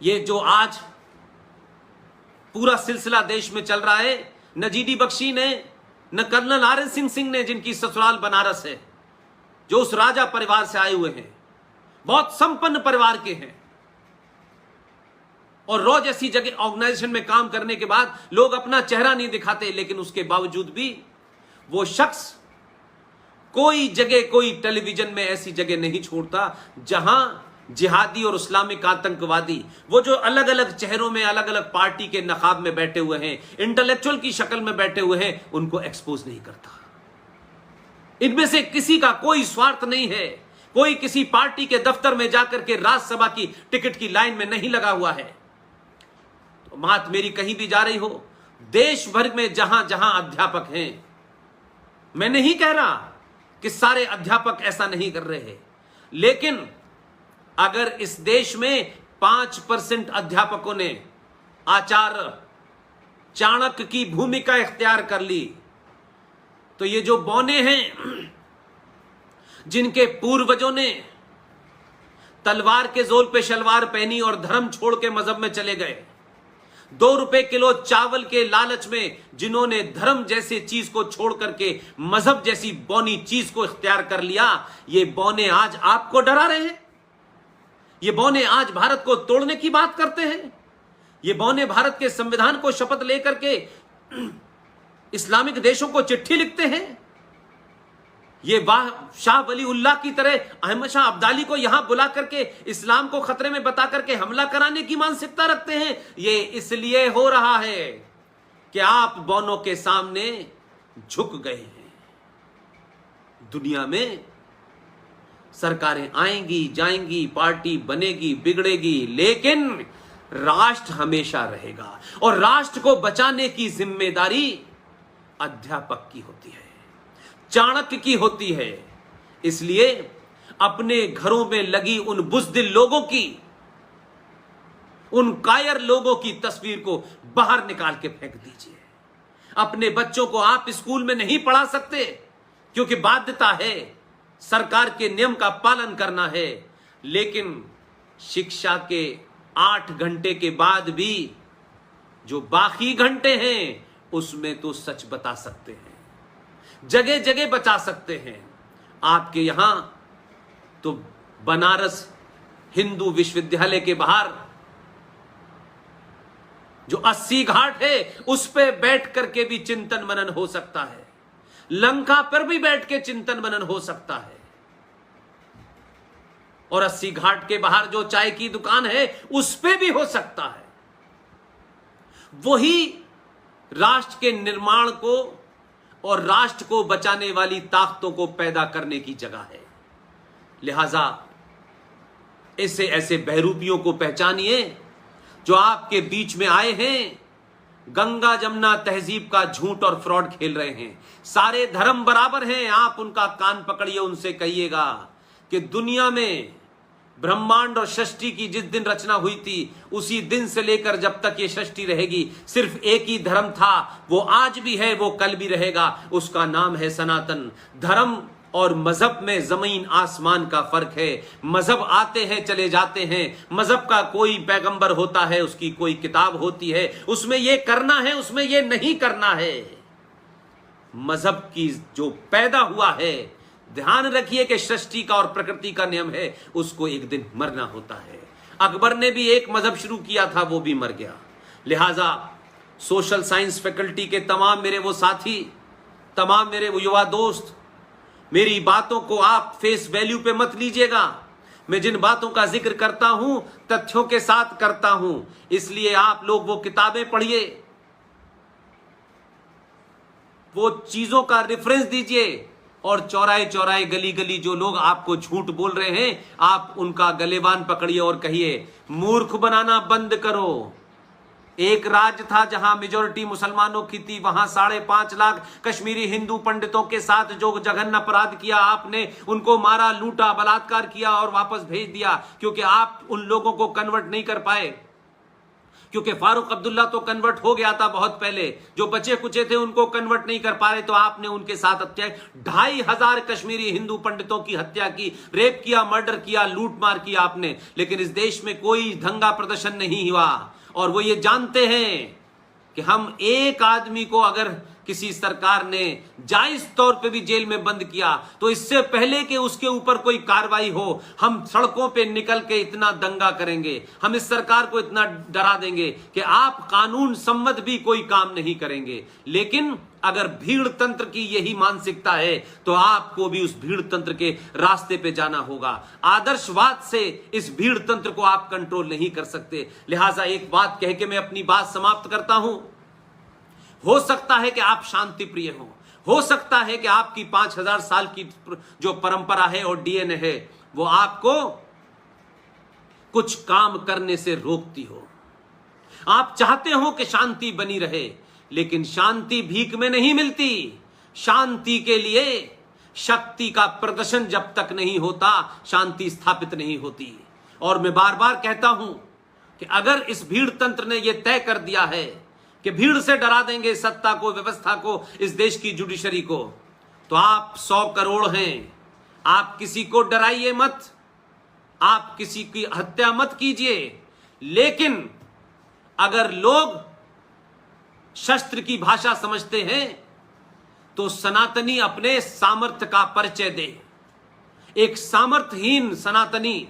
ये जो आज पूरा सिलसिला देश में चल रहा है, न जीडी बख्शी ने, न कर्नल RN सिंह ने, जिनकी ससुराल बनारस है, जो उस राजा परिवार से आए हुए हैं, बहुत संपन्न परिवार के हैं, और रॉ जैसी जगह ऑर्गेनाइजेशन में काम करने के बाद लोग अपना चेहरा नहीं दिखाते, लेकिन उसके बावजूद भी वो शख्स कोई जगह, कोई टेलीविजन में ऐसी जगह नहीं छोड़ता जहां जिहादी और इस्लामिक आतंकवादी, वो जो अलग अलग चेहरों में, अलग अलग पार्टी के नकाब में बैठे हुए हैं, इंटेलेक्चुअल की शक्ल में बैठे हुए हैं, उनको एक्सपोज नहीं करता। इनमें से किसी का कोई स्वार्थ नहीं है, कोई किसी पार्टी के दफ्तर में जाकर के राज्यसभा की टिकट की लाइन में नहीं लगा हुआ है। तो बात मेरी कहीं भी जा रही हो, देश भर में जहां जहां अध्यापक हैं, मैं नहीं कह रहा कि सारे अध्यापक ऐसा नहीं कर रहे हैं, लेकिन अगर इस देश में 5% अध्यापकों ने आचार्य चाणक्य की भूमिका इख्तियार कर ली, तो ये जो बौने हैं, जिनके पूर्वजों ने तलवार के जोर पे शलवार पहनी और धर्म छोड़ के मजहब में चले गए, 2 रुपए किलो चावल के लालच में जिन्होंने धर्म जैसे चीज को छोड़ करके मजहब जैसी बौनी चीज को इख्तियार कर लिया, ये बौने आज आपको डरा रहे हैं। ये बौने आज भारत को तोड़ने की बात करते हैं। ये बौने भारत के संविधान को शपथ लेकर के इस्लामिक देशों को चिट्ठी लिखते हैं। ये शाह वली उल्लाह की तरह अहमद शाह अब्दाली को यहां बुला करके इस्लाम को खतरे में बता करके हमला कराने की मानसिकता रखते हैं। ये इसलिए हो रहा है कि आप बौनों के सामने झुक गए हैं। दुनिया में सरकारें आएंगी जाएंगी, पार्टी बनेगी बिगड़ेगी, लेकिन राष्ट्र हमेशा रहेगा, और राष्ट्र को बचाने की जिम्मेदारी अध्यापक की होती है, चाणक्य की होती है। इसलिए अपने घरों में लगी उन बुज़दिल लोगों की, उन कायर लोगों की तस्वीर को बाहर निकाल के फेंक दीजिए। अपने बच्चों को आप स्कूल में नहीं पढ़ा सकते, क्योंकि बाध्यता है, सरकार के नियम का पालन करना है, लेकिन शिक्षा के 8 घंटे के बाद भी जो बाकी घंटे हैं उसमें तो सच बता सकते हैं, जगह जगह बचा सकते हैं। आपके यहां तो बनारस हिंदू विश्वविद्यालय के बाहर जो 80 घाट है उस पे बैठ करके भी चिंतन मनन हो सकता है, लंका पर भी बैठ के चिंतन मनन हो सकता है, और 80 घाट के बाहर जो चाय की दुकान है उस पे भी हो सकता है। वही राष्ट्र के निर्माण को और राष्ट्र को बचाने वाली ताकतों को पैदा करने की जगह है। लिहाजा ऐसे बहरूपियों को पहचानिए जो आपके बीच में आए हैं, गंगा जमुना तहजीब का झूठ और फ्रॉड खेल रहे हैं। सारे धर्म बराबर हैं, आप उनका कान पकड़िए, उनसे कहिएगा कि दुनिया में ब्रह्मांड और सृष्टि की जिस दिन रचना हुई थी उसी दिन से लेकर जब तक ये सृष्टि रहेगी सिर्फ एक ही धर्म था, वो आज भी है, वो कल भी रहेगा, उसका नाम है सनातन। धर्म और मजहब में जमीन आसमान का फर्क है। मजहब आते हैं चले जाते हैं, मजहब का कोई पैगंबर होता है, उसकी कोई किताब होती है, उसमें ये करना है, उसमें ये नहीं करना है। मजहब की जो पैदा हुआ है, ध्यान रखिए कि सृष्टि का और प्रकृति का नियम है, उसको एक दिन मरना होता है। अकबर ने भी एक मजहब शुरू किया था, वो भी मर गया। लिहाजा सोशल साइंस फैकल्टी के तमाम मेरे वो साथी, तमाम मेरे वो युवा दोस्त, मेरी बातों को आप फेस वैल्यू पे मत लीजिएगा। मैं जिन बातों का जिक्र करता हूं तथ्यों के साथ करता हूं, इसलिए आप लोग वो किताबें पढ़िए, वो चीजों का रेफरेंस दीजिए, और चौराहे चौराहे गली गली जो लोग आपको झूठ बोल रहे हैं आप उनका गलेबान पकड़िए और कहिए मूर्ख बनाना बंद करो। एक राज्य था जहां मेजोरिटी मुसलमानों की थी, वहां 5.5 लाख कश्मीरी हिंदू पंडितों के साथ जो जघन्य अपराध किया, आपने उनको मारा, लूटा, बलात्कार किया और वापस भेज दिया, क्योंकि आप उन लोगों को कन्वर्ट नहीं कर पाए। क्योंकि फारूक अब्दुल्ला तो कन्वर्ट हो गया था बहुत पहले, जो बचे कुचे थे उनको कन्वर्ट नहीं कर पा रहे, तो आपने उनके साथ हत्या, 2500 कश्मीरी हिंदू पंडितों की हत्या की, रेप किया, मर्डर किया, लूट मार किया आपने, लेकिन इस देश में कोई दंगा प्रदर्शन नहीं हुआ। और वो ये जानते हैं कि हम एक आदमी को अगर किसी सरकार ने जायज तौर पे भी जेल में बंद किया तो इससे पहले कि उसके ऊपर कोई कार्रवाई हो, हम सड़कों पे निकल के इतना दंगा करेंगे, हम इस सरकार को इतना डरा देंगे कि आप कानून सम्मत भी कोई काम नहीं करेंगे। लेकिन अगर भीड़ तंत्र की यही मानसिकता है तो आपको भी उस भीड़ तंत्र के रास्ते पे जाना होगा। आदर्शवाद से इस भीड़ तंत्र को आप कंट्रोल नहीं कर सकते। लिहाजा एक बात कह के मैं अपनी बात समाप्त करता हूं। हो सकता है कि आप शांति प्रिय हो सकता है कि आपकी 5000 साल की जो परंपरा है और डीएनए है वो आपको कुछ काम करने से रोकती हो। आप चाहते हो कि शांति बनी रहे, लेकिन शांति भीख में नहीं मिलती। शांति के लिए शक्ति का प्रदर्शन जब तक नहीं होता, शांति स्थापित नहीं होती। और मैं बार बार कहता हूं कि अगर इस भीड़ तंत्र ने यह तय कर दिया है कि भीड़ से डरा देंगे सत्ता को, व्यवस्था को, इस देश की जुडिशरी को, तो आप 100 करोड़ हैं, आप किसी को डराइए मत, आप किसी की हत्या मत कीजिए। लेकिन अगर लोग शस्त्र की भाषा समझते हैं तो सनातनी अपने सामर्थ्य का परिचय दे। एक सामर्थ्यहीन सनातनी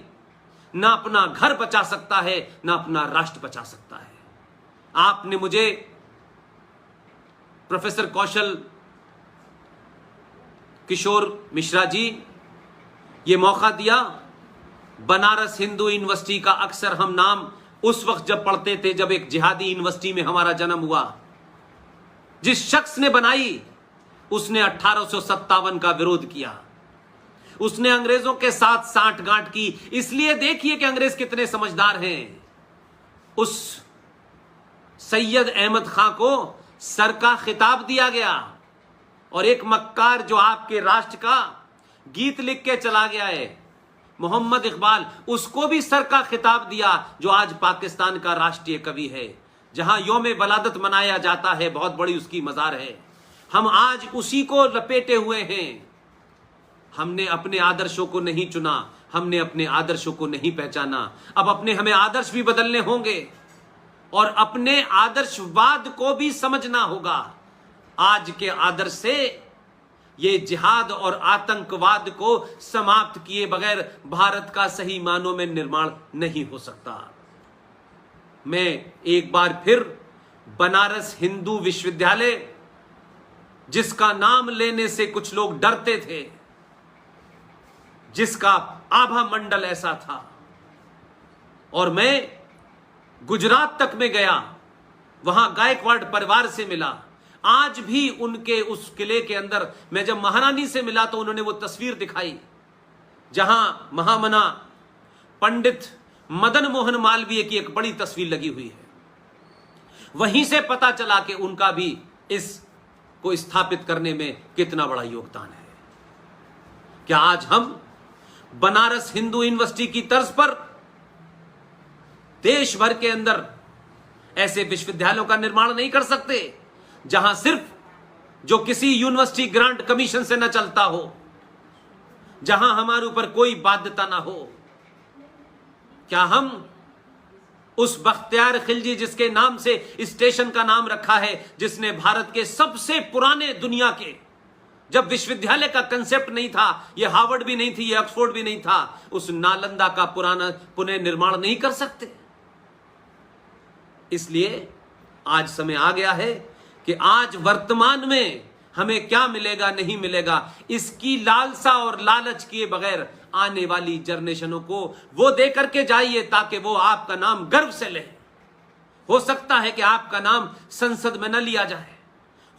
ना अपना घर बचा सकता है, ना अपना राष्ट्र बचा सकता है। आपने मुझे प्रोफेसर कौशल किशोर मिश्रा जी ये मौका दिया। बनारस हिंदू यूनिवर्सिटी का अक्सर हम नाम उस वक्त जब पढ़ते थे जब एक जिहादी यूनिवर्सिटी में हमारा जन्म हुआ। जिस शख्स ने बनाई उसने 1857 का विरोध किया, उसने अंग्रेजों के साथ सांठगांठ की। इसलिए देखिए कि अंग्रेज कितने समझदार हैं। उस सैयद अहमद खां को सर का खिताब दिया गया और एक मक्कार जो आपके राष्ट्र का गीत लिख के चला गया है, मोहम्मद इकबाल, उसको भी सर का खिताब दिया, जो आज पाकिस्तान का राष्ट्रीय कवि है। जहां यौम वलादत मनाया जाता है, बहुत बड़ी उसकी मजार है। हम आज उसी को लपेटे हुए हैं। हमने अपने आदर्शों को नहीं चुना, हमने अपने आदर्शों को नहीं पहचाना। अब अपने हमें आदर्श भी बदलने होंगे और अपने आदर्शवाद को भी समझना होगा। आज के आदर्श से ये जिहाद और आतंकवाद को समाप्त किए बगैर भारत का सही मानों में निर्माण नहीं हो सकता। मैं एक बार फिर बनारस हिंदू विश्वविद्यालय, जिसका नाम लेने से कुछ लोग डरते थे, जिसका आभा मंडल ऐसा था, और मैं गुजरात तक में गया, वहां गायकवाड़ परिवार से मिला। आज भी उनके उस किले के अंदर मैं जब महारानी से मिला तो उन्होंने वो तस्वीर दिखाई जहां महामना पंडित मदन मोहन मालवीय की एक बड़ी तस्वीर लगी हुई है। वहीं से पता चला कि उनका भी इस को स्थापित करने में कितना बड़ा योगदान है। क्या आज हम बनारस हिंदू यूनिवर्सिटी की तर्ज पर देश भर के अंदर ऐसे विश्वविद्यालयों का निर्माण नहीं कर सकते जहां सिर्फ जो किसी यूनिवर्सिटी ग्रांट कमीशन से न चलता हो, जहां हमारे ऊपर कोई बाध्यता ना हो? क्या हम उस बख्तियार खिलजी, जिसके नाम से स्टेशन का नाम रखा है, जिसने भारत के सबसे पुराने दुनिया के, जब विश्वविद्यालय का कंसेप्ट नहीं था, यह हार्वर्ड भी नहीं थी, यह ऑक्सफोर्ड भी नहीं था, उस नालंदा का पुराना पुनः निर्माण नहीं कर सकते? इसलिए आज समय आ गया है कि आज वर्तमान में हमें क्या मिलेगा नहीं मिलेगा, इसकी लालसा और लालच किए बगैर आने वाली जनरेशनों को वो दे करके जाइए ताकि वो आपका नाम गर्व से ले। हो सकता है कि आपका नाम संसद में न लिया जाए,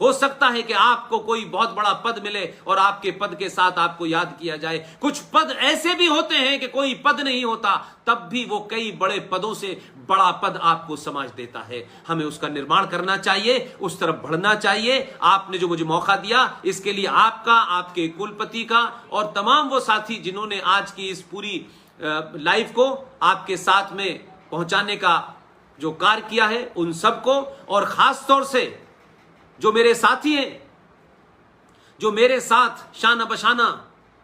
हो सकता है कि आपको कोई बहुत बड़ा पद मिले और आपके पद के साथ आपको याद किया जाए। कुछ पद ऐसे भी होते हैं कि कोई पद नहीं होता, तब भी वो कई बड़े पदों से बड़ा पद आपको समाज देता है। हमें उसका निर्माण करना चाहिए, उस तरफ बढ़ना चाहिए। आपने जो मुझे मौका दिया, इसके लिए आपका, आपके कुलपति का और तमाम वो साथी जिन्होंने आज की इस पूरी लाइफ को आपके साथ में पहुंचाने का जो कार्य किया है उन सबको, और खास तौर से जो मेरे साथी हैं, जो मेरे साथ शाना बशाना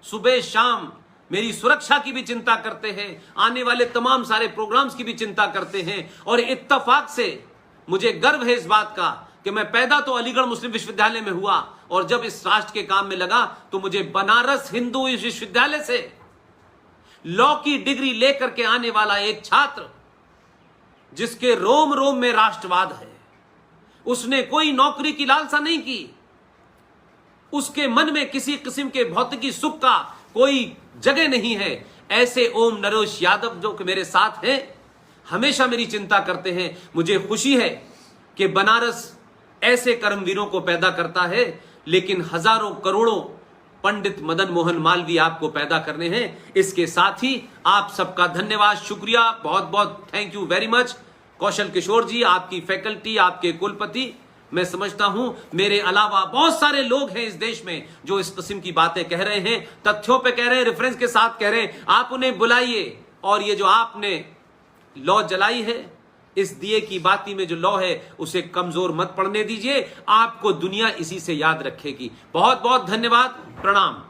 सुबह शाम मेरी सुरक्षा की भी चिंता करते हैं, आने वाले तमाम सारे प्रोग्राम्स की भी चिंता करते हैं। और इत्तफाक से मुझे गर्व है इस बात का कि मैं पैदा तो अलीगढ़ मुस्लिम विश्वविद्यालय में हुआ, और जब इस राष्ट्र के काम में लगा तो मुझे बनारस हिंदू विश्वविद्यालय से लॉ की डिग्री लेकर के आने वाला एक छात्र, जिसके रोम रोम में राष्ट्रवाद है, उसने कोई नौकरी की लालसा नहीं की, उसके मन में किसी किस्म के भौतिकी सुख का कोई जगह नहीं है, ऐसे ओम नरेश यादव जो कि मेरे साथ हैं, हमेशा मेरी चिंता करते हैं। मुझे खुशी है कि बनारस ऐसे कर्मवीरों को पैदा करता है, लेकिन हजारों करोड़ों पंडित मदन मोहन मालवीय आपको पैदा करने हैं। इसके साथ ही आप सबका धन्यवाद, शुक्रिया, बहुत बहुत thank you very much. Kaushal Kishore जी, आपकी फैकल्टी, आपके कुलपति, मैं समझता हूं मेरे अलावा बहुत सारे लोग हैं इस देश में जो इस किस्म की बातें कह रहे हैं, तथ्यों पे कह रहे हैं, रेफरेंस के साथ कह रहे हैं। आप उन्हें बुलाइए, और ये जो आपने लॉ जलाई है, इस दिए की बाती में जो लॉ है उसे कमजोर मत पड़ने दीजिए, आपको दुनिया इसी से याद रखेगी। बहुत बहुत धन्यवाद, प्रणाम।